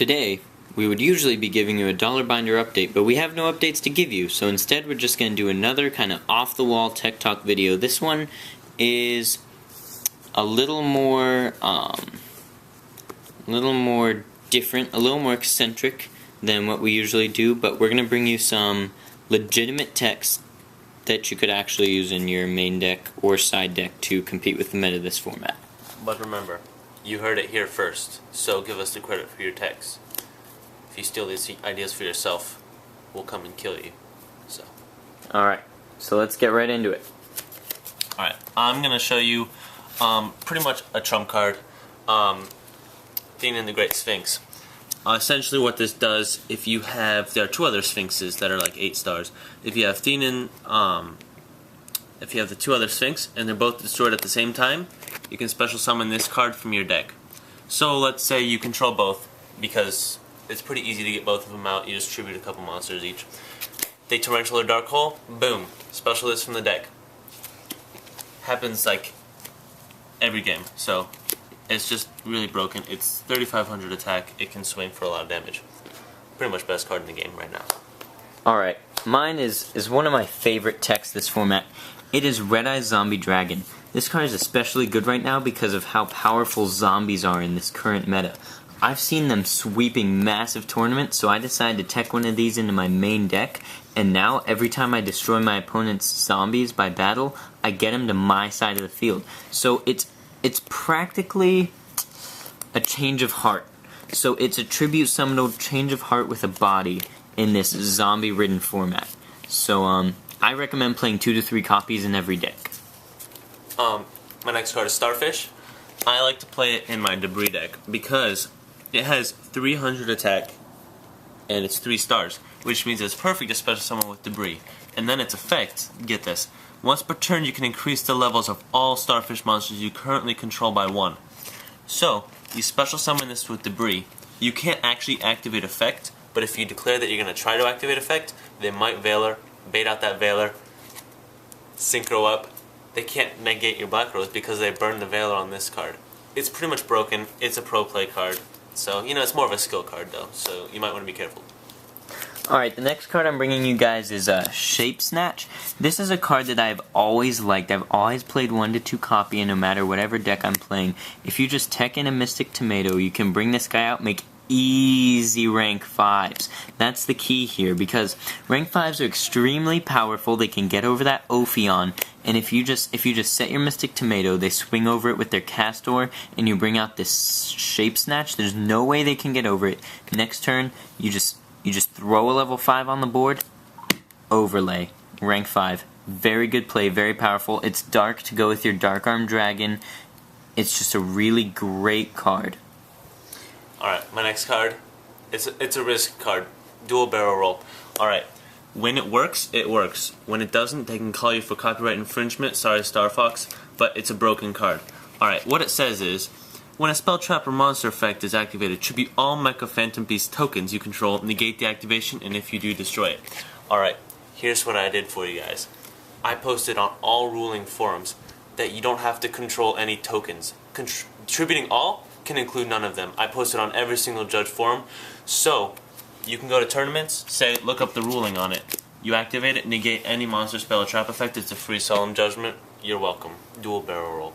Today, we would usually be giving you a dollar binder update, but we have no updates to give you, so instead we're just going to do another kind of off-the-wall tech talk video. This one is a little more different, a little more eccentric than what we usually do, but we're going to bring you some legitimate text that you could actually use in your main deck or side deck to compete with the meta this format. But remember, you heard it here first, so give us the credit for your text. If you steal these ideas for yourself, we'll come and kill you. So. Alright, so let's get right into it. Alright, I'm going to show you pretty much a trump card, Thenan the Great Sphinx. Essentially what this does, if you have, there are two other Sphinxes that are like 8 stars. If you have Thenan, if you have the two other Sphinx and they're both destroyed at the same time, you can special summon this card from your deck. So let's say you control both, because it's pretty easy to get both of them out. You just tribute a couple monsters each. They Torrential or Dark Hole, boom, special this from the deck. Happens like every game, so it's just really broken. It's 3,500 attack, it can swing for a lot of damage. Pretty much best card in the game right now. Alright, mine is one of my favorite techs this format. It is Red Eye Zombie Dragon. This card is especially good right now because of how powerful zombies are in this current meta. I've seen them sweeping massive tournaments, so I decided to tech one of these into my main deck, and now every time I destroy my opponent's zombies by battle, I get them to my side of the field. So it's practically a change of heart. So it's a tribute summoned change of heart with a body in this zombie-ridden format. So I recommend playing 2 to 3 copies in every deck. My next card is Starfish. I like to play it in my Debris deck because it has 300 attack and it's 3 stars, which means it's perfect to special summon with Debris. And then its effect, get this, once per turn you can increase the levels of all Starfish monsters you currently control by 1. So, you special summon this with Debris. You can't actually activate effect, but if you declare that you're going to try to activate effect, they might Veiler, bait out that Veiler, synchro up. They can't negate your Black Rose because they burned the Veiler on this card. It's pretty much broken. It's a pro play card. So, you know, it's more of a skill card though, so you might want to be careful. Alright, the next card I'm bringing you guys is Shape Snatch. This is a card that I've always liked. I've always played 1 to 2 copy, and no matter whatever deck I'm playing, if you just tech in a Mystic Tomato, you can bring this guy out, make easy rank 5s. That's the key here, because rank 5s are extremely powerful. They can get over that Ophion, and if you just set your Mystic Tomato, they swing over it with their Castor, and you bring out this Shape Snatch, there's no way they can get over it. Next turn, you just throw a level 5 on the board, overlay, rank 5. Very good play, very powerful. It's dark to go with your Dark Arm Dragon. It's just a really great card. Alright, my next card, it's a risk card, Dual Barrel Roll. Alright, when it works, it works. When it doesn't, they can call you for copyright infringement, sorry Star Fox, but it's a broken card. Alright, what it says is, when a spell, trap, or monster effect is activated, tribute all Mecha Phantom Beast tokens you control, negate the activation, and if you do, destroy it. Alright, here's what I did for you guys. I posted on all ruling forums that you don't have to control any tokens. Contributing all can include none of them. I posted on every single judge forum, so you can go to tournaments, say, look up the ruling on it. You activate it, negate any monster, spell, or trap effect, it's a free solemn judgment. You're welcome. Dual Barrel Roll.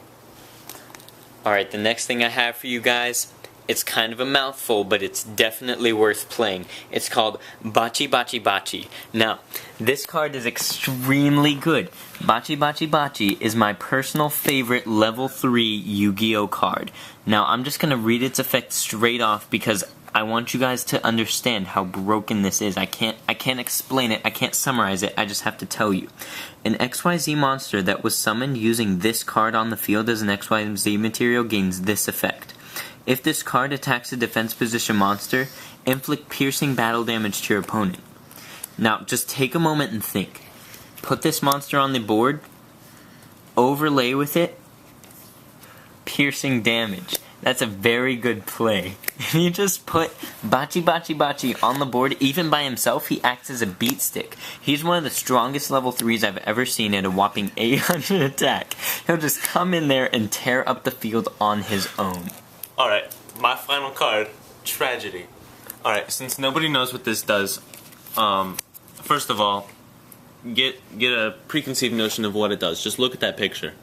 Alright, the next thing I have for you guys, it's kind of a mouthful, but it's definitely worth playing. It's called Bachi Bachi Bachi. Now, this card is extremely good. Bachi Bachi Bachi is my personal favorite level 3 Yu-Gi-Oh card. Now, I'm just going to read its effect straight off because I want you guys to understand how broken this is. I can't explain it, I can't summarize it, I just have to tell you. An XYZ monster that was summoned using this card on the field as an XYZ material gains this effect. If this card attacks a defense position monster, inflict piercing battle damage to your opponent. Now, just take a moment and think. Put this monster on the board, overlay with it, piercing damage. That's a very good play. If you just put Bachi Bachi Bachi on the board, even by himself, he acts as a beat stick. He's one of the strongest level 3s I've ever seen at a whopping 800 attack. He'll just come in there and tear up the field on his own. Alright, my final card, Tragedy. Alright, since nobody knows what this does, first of all, get a preconceived notion of what it does. Just look at that picture.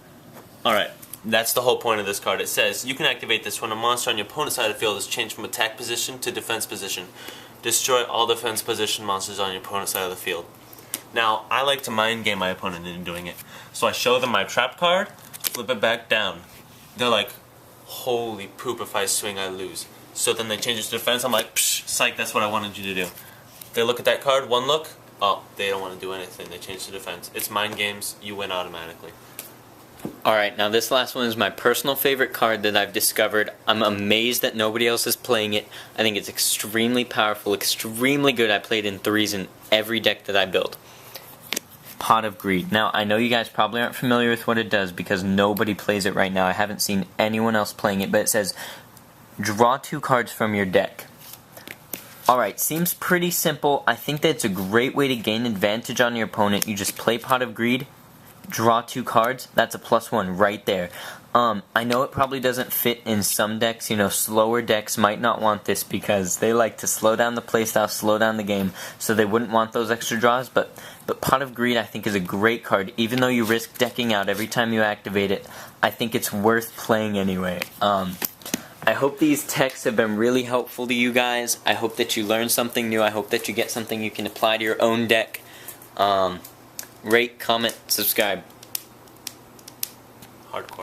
Alright, that's the whole point of this card. It says, you can activate this when a monster on your opponent's side of the field is changed from attack position to defense position. Destroy all defense position monsters on your opponent's side of the field. Now, I like to mind game my opponent into doing it. So I show them my trap card, flip it back down. They're like, holy poop, if I swing, I lose. So then they change it to defense. I'm like, psh, psych, that's what I wanted you to do. They look at that card, one look, oh, they don't want to do anything. They change to defense. It's mind games, you win automatically. Alright, now this last one is my personal favorite card that I've discovered. I'm amazed that nobody else is playing it. I think it's extremely powerful, extremely good. I played in 3s in every deck that I build. Pot of Greed. Now, I know you guys probably aren't familiar with what it does because nobody plays it right now. I haven't seen anyone else playing it, but it says, draw 2 cards from your deck. Alright, seems pretty simple. I think that it's a great way to gain advantage on your opponent. You just play Pot of Greed, draw 2 cards, that's a +1 right there. I know it probably doesn't fit in some decks. You know, slower decks might not want this because they like to slow down the playstyle, slow down the game, so they wouldn't want those extra draws, but Pot of Greed I think is a great card. Even though you risk decking out every time you activate it, I think it's worth playing anyway. I hope these texts have been really helpful to you guys. I hope that you learned something new. I hope that you get something you can apply to your own deck. Rate, comment, subscribe. Hardcore.